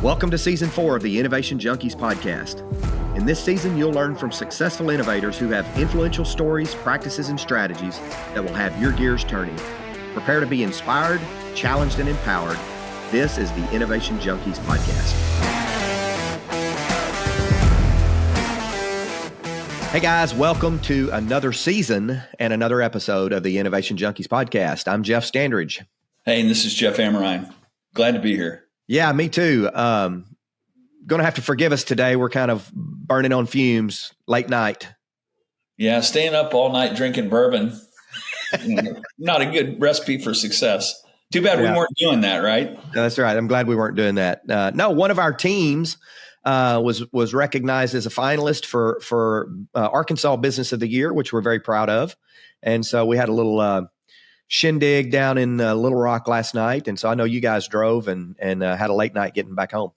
Welcome to Season 4 of the Innovation Junkies podcast. In this season, you'll learn from successful innovators who have influential stories, practices, and strategies that will have your gears turning. Prepare to be inspired, challenged, and empowered. This is the Innovation Junkies podcast. Hey guys, welcome to another season and another episode of the Innovation Junkies podcast. I'm Jeff Standridge. Hey, and this is Jeff Ammerine. Glad to be here. Yeah, me too. Going to have to forgive us today. We're kind of burning on fumes, late night. Yeah, staying up all night drinking bourbon. Not a good recipe for success. Too bad we weren't doing that, right? That's right. I'm glad we weren't doing that. No, one of our teams was recognized as a finalist for Arkansas Business of the Year, which we're very proud of. And so we had a little shindig down in Little Rock last night. And so I know you guys drove and had a late night getting back home.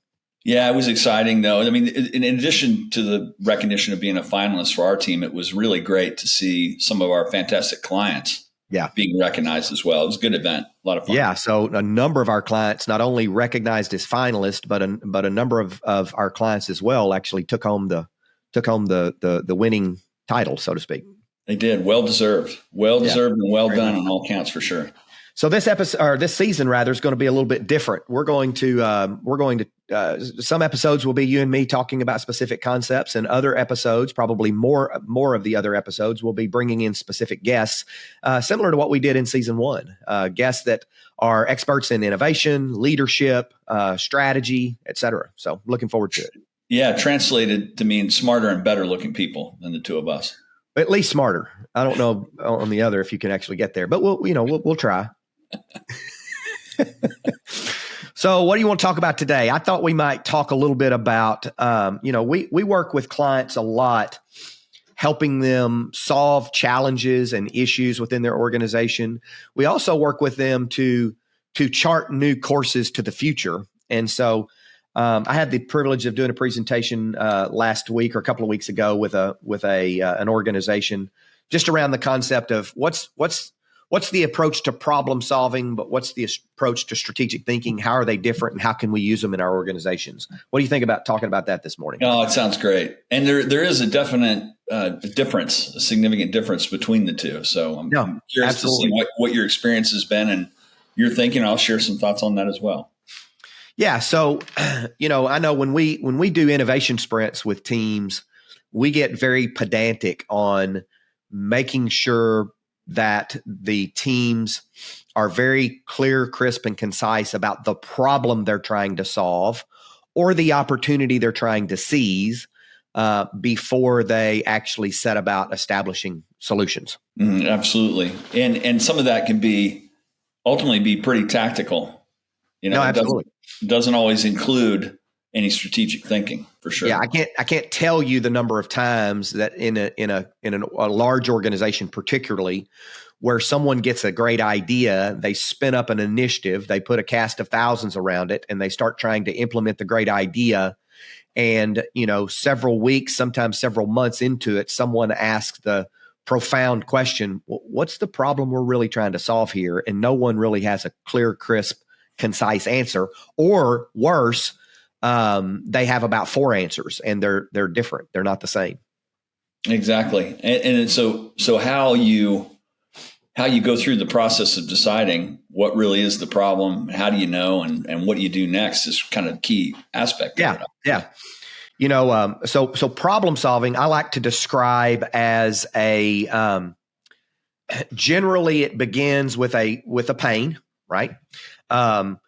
Yeah, it was exciting, though. I mean, in addition to the recognition of being a finalist for our team, it was really great to see some of our fantastic clients being recognized as well. It was a good event, a lot of fun. Yeah, so a number of our clients not only recognized as finalists, but a number of our clients as well actually took home the winning title, so to speak. They did. Well deserved and well done on all counts for sure. So this episode, or this season rather, is going to be a little bit different. We're going to some episodes will be you and me talking about specific concepts, and other episodes, probably more of the other episodes, will be bringing in specific guests, similar to what we did in season 1. Guests that are experts in innovation, leadership, strategy, et cetera. So looking forward to it. Yeah, translated to mean smarter and better looking people than the two of us. At least smarter. I don't know on the other if you can actually get there, but we'll try. So what do you want to talk about today? I thought we might talk a little bit about, we work with clients a lot, helping them solve challenges and issues within their organization. We also work with them to chart new courses to the future. And so I had the privilege of doing a presentation last week or a couple of weeks ago with an organization just around the concept of what's the approach to problem solving, but what's the approach to strategic thinking? How are they different, and how can we use them in our organizations? What do you think about talking about that this morning? Oh, it sounds great. And there is a definite difference, a significant differse between the two. So I'm curious to see what your experience has been and your thinking. I'll share some thoughts on that as well. Yeah. So, I know when we do innovation sprints with teams, we get very pedantic on making sure that the teams are very clear, crisp, and concise about the problem they're trying to solve or the opportunity they're trying to seize before they actually set about establishing solutions. Absolutely. And some of that can ultimately be pretty tactical. No, absolutely. It doesn't always include any strategic thinking, for sure. Yeah, I can't tell you the number of times that in a large organization, particularly where someone gets a great idea, they spin up an initiative, they put a cast of thousands around it, and they start trying to implement the great idea. And several weeks, sometimes several months into it, someone asks the profound question, "What's the problem we're really trying to solve here?" And no one really has a clear, crisp, concise answer, or worse, they have about 4 answers and they're different. They're not the same. Exactly. And so how you go through the process of deciding what really is the problem, how do you know, and what do you do next is kind of the key aspect. Yeah. So problem solving, I like to describe as generally it begins with a pain, right? And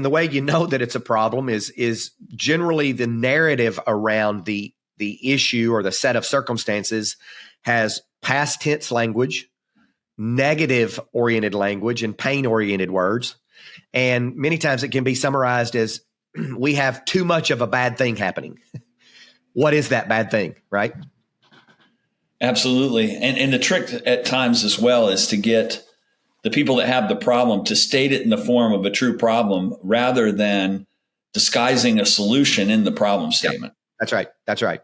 the way you know that it's a problem is generally the narrative around the issue or the set of circumstances has past tense language, negative oriented language, and pain oriented words. And many times it can be summarized as we have too much of a bad thing happening. What is that bad thing, right? Absolutely. And the trick at times as well is to get the people that have the problem to state it in the form of a true problem rather than disguising a solution in the problem statement. Yeah, that's right.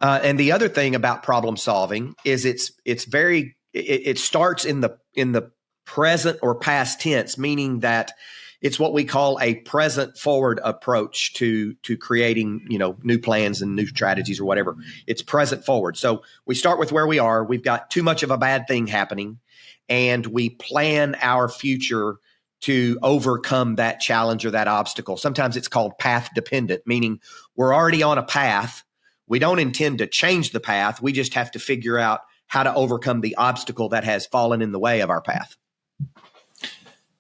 And the other thing about problem solving is it starts in the present or past tense, meaning that it's what we call a present forward approach to creating, new plans and new strategies or whatever. It's present forward. So we start with where we are. We've got too much of a bad thing happening, and we plan our future to overcome that challenge or that obstacle. Sometimes it's called path dependent, meaning we're already on a path. We don't intend to change the path. We just have to figure out how to overcome the obstacle that has fallen in the way of our path.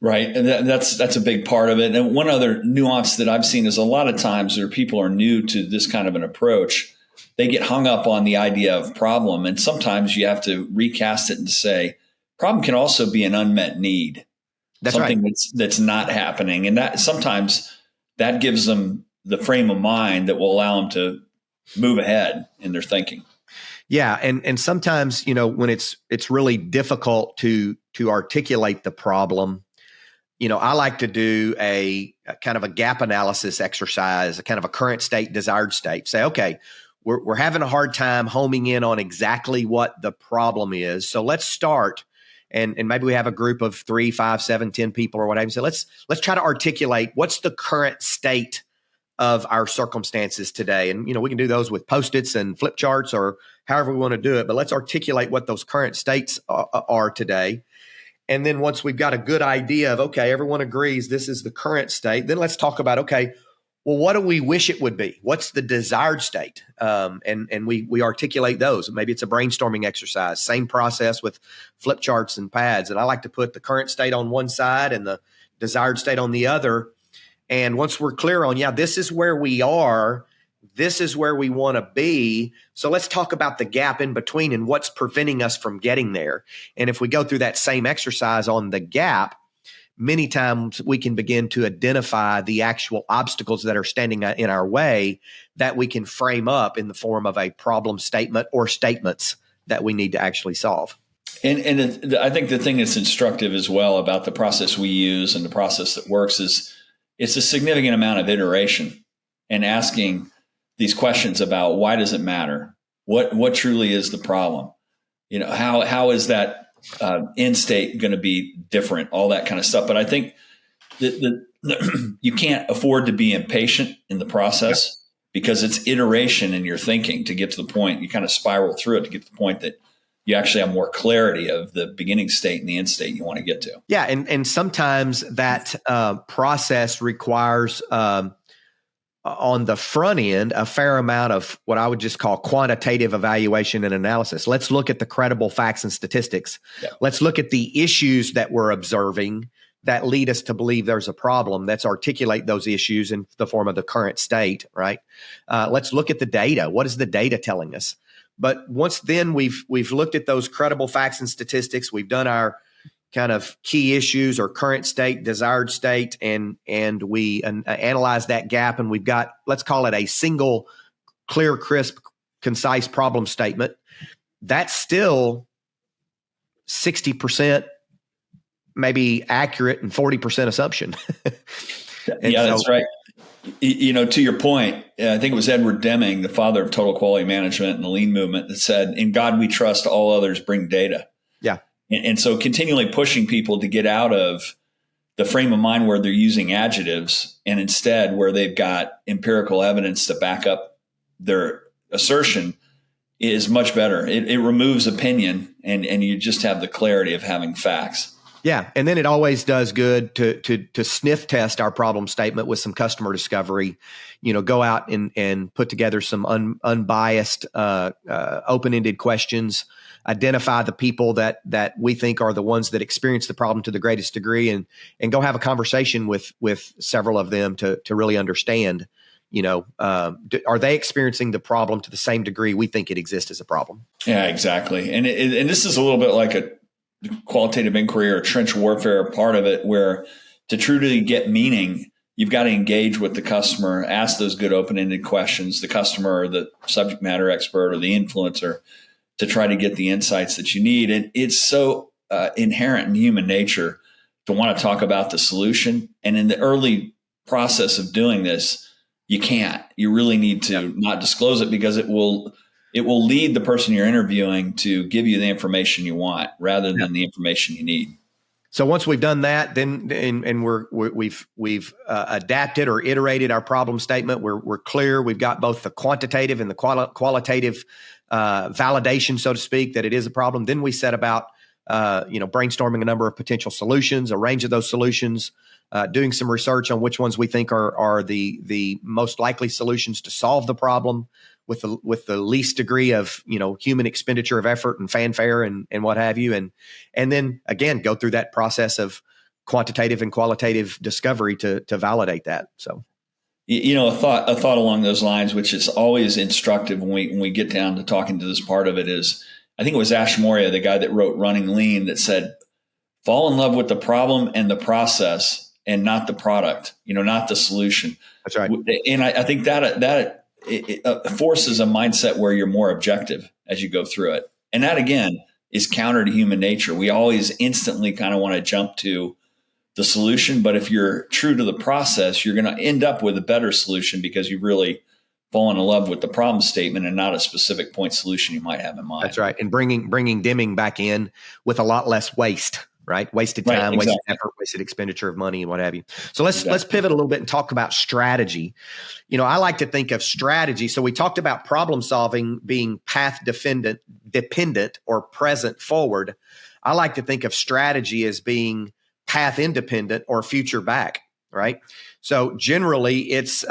Right. And that's a big part of it. And one other nuance that I've seen is a lot of times where people are new to this kind of an approach, they get hung up on the idea of problem. And sometimes you have to recast it and say, problem can also be an unmet need. That's something right. that's not happening. And that sometimes that gives them the frame of mind that will allow them to move ahead in their thinking. Yeah. And sometimes, when it's really difficult to articulate the problem, I like to do a kind of a gap analysis exercise, a kind of a current state, desired state. Say, okay, we're having a hard time homing in on exactly what the problem is. So let's start, and maybe we have a group of 3, 5, 7, 10 people or whatever. So let's try to articulate what's the current state of our circumstances today. And, we can do those with Post-its and flip charts or however we want to do it. But let's articulate what those current states are today. And then once we've got a good idea of, okay, everyone agrees this is the current state, then let's talk about, okay, well, what do we wish it would be? What's the desired state? And we articulate those. Maybe it's a brainstorming exercise, same process with flip charts and pads. And I like to put the current state on one side and the desired state on the other. And once we're clear on, this is where we are, this is where we want to be. So let's talk about the gap in between and what's preventing us from getting there. And if we go through that same exercise on the gap, many times we can begin to identify the actual obstacles that are standing in our way that we can frame up in the form of a problem statement or statements that we need to actually solve. And I think the thing that's instructive as well about the process we use and the process that works is it's a significant amount of iteration and asking these questions about why does it matter? What truly is the problem? How is that end state going to be different? All that kind of stuff. But I think that you can't afford to be impatient in the process because it's iteration in your thinking to get to the point. You kind of spiral through it to get to the point that you actually have more clarity of the beginning state and the end state you want to get to. Yeah, and sometimes that process requires on the front end, a fair amount of what I would just call quantitative evaluation and analysis. Let's look at the credible facts and statistics. Yeah. Let's look at the issues that we're observing that lead us to believe there's a problem. Let's articulate those issues in the form of the current state, right? Let's look at the data. What is the data telling us? But once then we've looked at those credible facts and statistics, we've done our kind of key issues or current state, desired state, and we analyze that gap, and we've got, let's call it a single, clear, crisp, concise problem statement. That's still 60% maybe accurate and 40% assumption. That's right. To your point, I think it was Edward Deming, the father of total quality management and the lean movement, that said, "In God we trust, all others bring data." Yeah. And so continually pushing people to get out of the frame of mind where they're using adjectives and instead where they've got empirical evidence to back up their assertion is much better. It removes opinion and you just have the clarity of having facts. Yeah. And then it always does good to sniff test our problem statement with some customer discovery, go out and put together some unbiased, open-ended questions, identify the people that we think are the ones that experience the problem to the greatest degree and go have a conversation with several of them to really understand, are they experiencing the problem to the same degree we think it exists as a problem? Yeah, exactly. And this is a little bit like a qualitative inquiry or trench warfare part of it, where to truly get meaning, you've got to engage with the customer, ask those good open-ended questions, the customer or the subject matter expert or the influencer, to try to get the insights that you need. And it's so inherent in human nature to want to talk about the solution. And in the early process of doing this, you can't. You really need to not disclose it because it will lead the person you're interviewing to give you the information you want rather than the information you need. So once we've done that, then and we've adapted or iterated our problem statement. We're clear. We've got both the quantitative and the qualitative validation, so to speak, that it is a problem. Then we set about brainstorming a number of potential solutions, a range of those solutions, doing some research on which ones we think are the most likely solutions to solve the problem with the least degree of human expenditure of effort and fanfare and what have you, and then again go through that process of quantitative and qualitative discovery to validate that. So, a thought along those lines, which is always instructive when we get down to talking to this part of it, is I think it was Ash Maurya, the guy that wrote Running Lean, that said, "Fall in love with the problem and the process, and not the product. Not the solution." That's right. And I think that it forces a mindset where you're more objective as you go through it. And that, again, is counter to human nature. We always instantly kind of want to jump to the solution. But if you're true to the process, you're going to end up with a better solution because you've really fallen in love with the problem statement and not a specific point solution you might have in mind. That's right. And bringing Deming back in with a lot less waste. Right. Wasted time, right, exactly. Wasted effort, wasted expenditure of money and what have you. So let's pivot a little bit and talk about strategy. I like to think of strategy. So we talked about problem solving being path dependent or present forward. I like to think of strategy as being path independent or future back. Right. So generally it's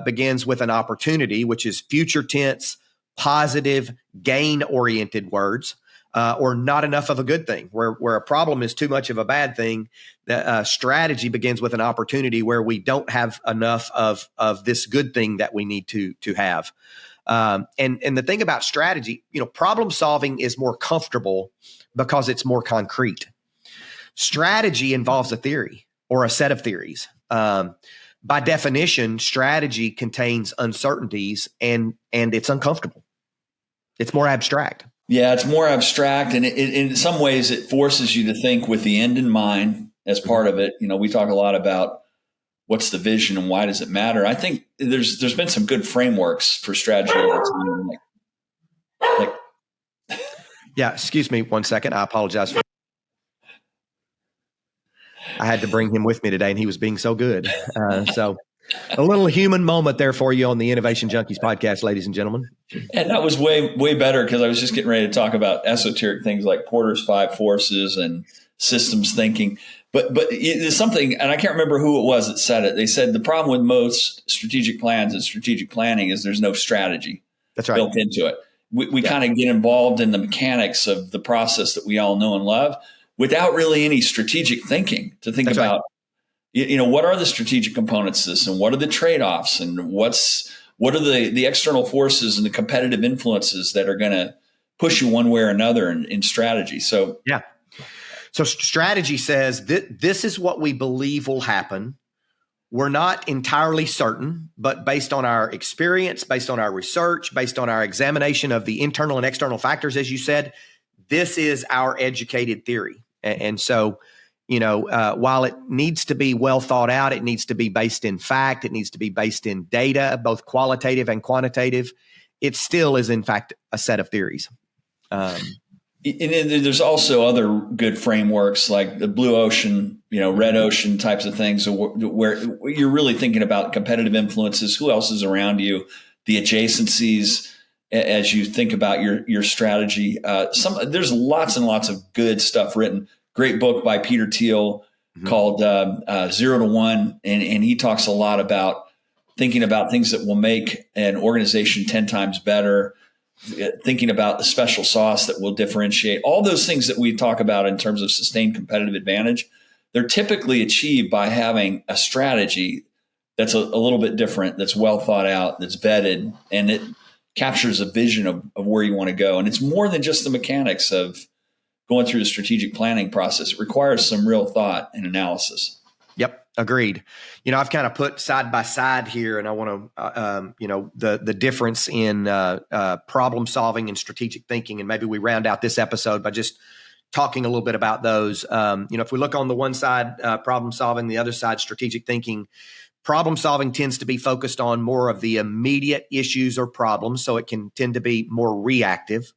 begins with an opportunity, which is future tense, positive, gain oriented words. Or not enough of a good thing, where a problem is too much of a bad thing. The strategy begins with an opportunity where we don't have enough of this good thing that we need to have. And the thing about strategy, problem solving is more comfortable because it's more concrete. Strategy involves a theory or a set of theories. By definition, strategy contains uncertainties and it's uncomfortable. It's more abstract. Yeah, it's more abstract, and in some ways it forces you to think with the end in mind as part of it. We talk a lot about what's the vision and why does it matter. I think there's been some good frameworks for strategy over time. Yeah, excuse me 1 second. I apologize for I had to bring him with me today, and he was being so good. So a little human moment there for you on the Innovation Junkies podcast, ladies and gentlemen. And that was way better because I was just getting ready to talk about esoteric things like Porter's 5 forces and systems thinking. But it's something, and I can't remember who it was that said it. They said the problem with most strategic plans and strategic planning is there's no strategy That's right. built into it. We kind of get involved in the mechanics of the process that we all know and love without really any strategic thinking to think That's about, right. What are the strategic components to this and what are the trade-offs and what are the external forces and the competitive influences that are going to push you one way or another in strategy. So, yeah. So strategy says that this is what we believe will happen. We're not entirely certain, but based on our experience, based on our research, based on our examination of the internal and external factors, as you said, this is our educated theory. And so, while it needs to be well thought out, it needs to be based in fact, it needs to be based in data, both qualitative and quantitative. It still is, in fact, a set of theories. And there's also other good frameworks like the blue ocean, red ocean types of things where you're really thinking about competitive influences, who else is around you, the adjacencies as you think about your strategy. There's lots and lots of good stuff written. Great book by Peter Thiel called 0 to 1. And he talks a lot about thinking about things that will make an organization 10 times better, thinking about the special sauce that will differentiate. All those things that we talk about in terms of sustained competitive advantage, they're typically achieved by having a strategy that's a little bit different, that's well thought out, that's vetted, and it captures a vision of where you want to go. And it's more than just the mechanics of going through the strategic planning process. It requires some real thought and analysis. Yep. Agreed. I've kind of put side by side here, and I want to, the difference in problem solving and strategic thinking. And maybe we round out this episode by just talking a little bit about those. If we look on the one side, problem solving, the other side, strategic thinking, problem solving tends to be focused on more of the immediate issues or problems. So it can tend to be more reactive.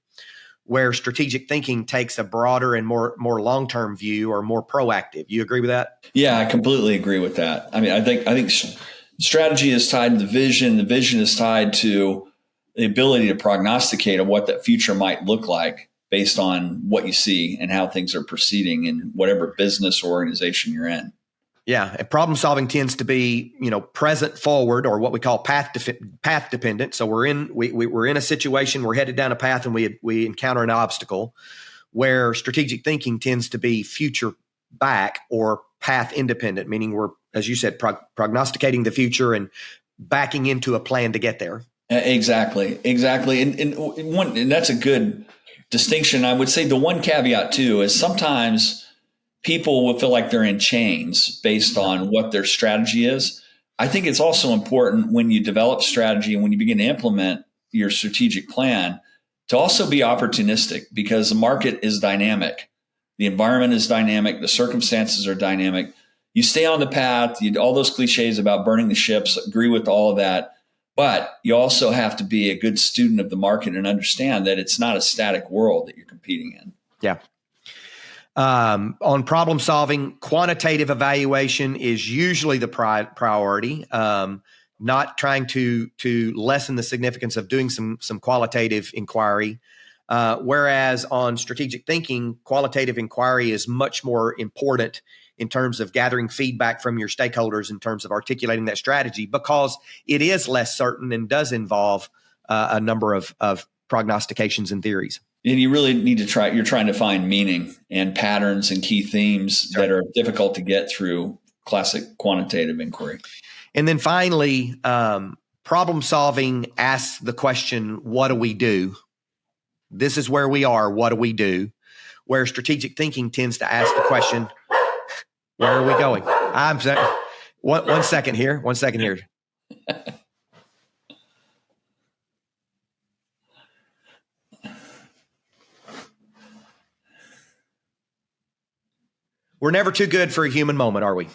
where strategic thinking takes a broader and more long-term view or more proactive. You agree with that? Yeah, I completely agree with that. I mean, I think strategy is tied to the vision. The vision is tied to the ability to prognosticate of what that future might look like based on what you see and how things are proceeding in whatever business or organization you're in. Yeah, and problem solving tends to be, present forward, or what we call path dependent. So we're in a situation, we're headed down a path, and we encounter an obstacle. Where strategic thinking tends to be future back or path independent, meaning we're, as you said, prognosticating the future and backing into a plan to get there. Exactly. And that's a good distinction. I would say the one caveat too is sometimes people will feel like they're in chains based on what their strategy is. I think it's also important when you develop strategy and when you begin to implement your strategic plan to also be opportunistic, because the market is dynamic. The environment is dynamic. The circumstances are dynamic. You stay on the path. All those cliches about burning the ships, agree with all of that. But you also have to be a good student of the market and understand that it's not a static world that you're competing in. Yeah. On problem solving, quantitative evaluation is usually the priority. Not trying to lessen the significance of doing some qualitative inquiry. Whereas on strategic thinking, qualitative inquiry is much more important in terms of gathering feedback from your stakeholders, in terms of articulating that strategy, because it is less certain and does involve a number of prognostications and theories. And you really need to you're trying to find meaning and patterns and key themes that are difficult to get through classic quantitative inquiry. And then finally, problem solving asks the question, what do we do? This is where we are. What do we do? Where strategic thinking tends to ask the question, where are we going? I'm sorry. One second here. We're never too good for a human moment, are we?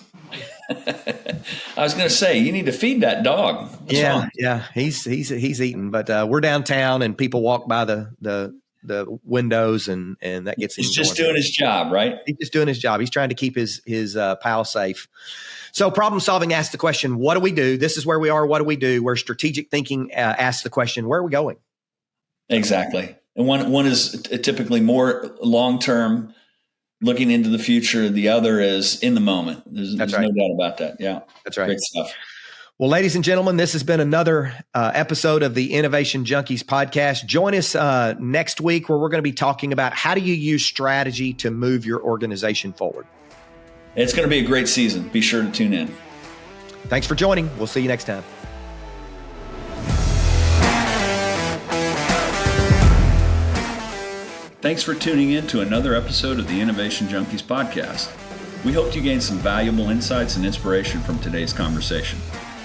I was going to say, you need to feed that dog. What's wrong? Yeah. He's eating, but we're downtown and people walk by the windows and that gets him. He's just doing his job, right? He's just doing his job. He's trying to keep his pal safe. So problem solving asks the question, what do we do? This is where we are. What do we do? Where strategic thinking asks the question, where are we going? Exactly. And one is typically more long-term, looking into the future. The other is in the moment. There's no doubt about that. Yeah. That's right. Great stuff. Well, ladies and gentlemen, this has been another episode of the Innovation Junkies podcast. Join us next week, where we're going to be talking about how do you use strategy to move your organization forward. It's going to be a great season. Be sure to tune in. Thanks for joining. We'll see you next time. Thanks for tuning in to another episode of the Innovation Junkies podcast. We hope you gained some valuable insights and inspiration from today's conversation.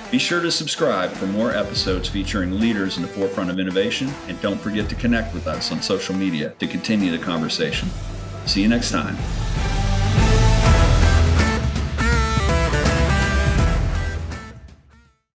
Be sure to subscribe for more episodes featuring leaders in the forefront of innovation, and don't forget to connect with us on social media to continue the conversation. See you next time.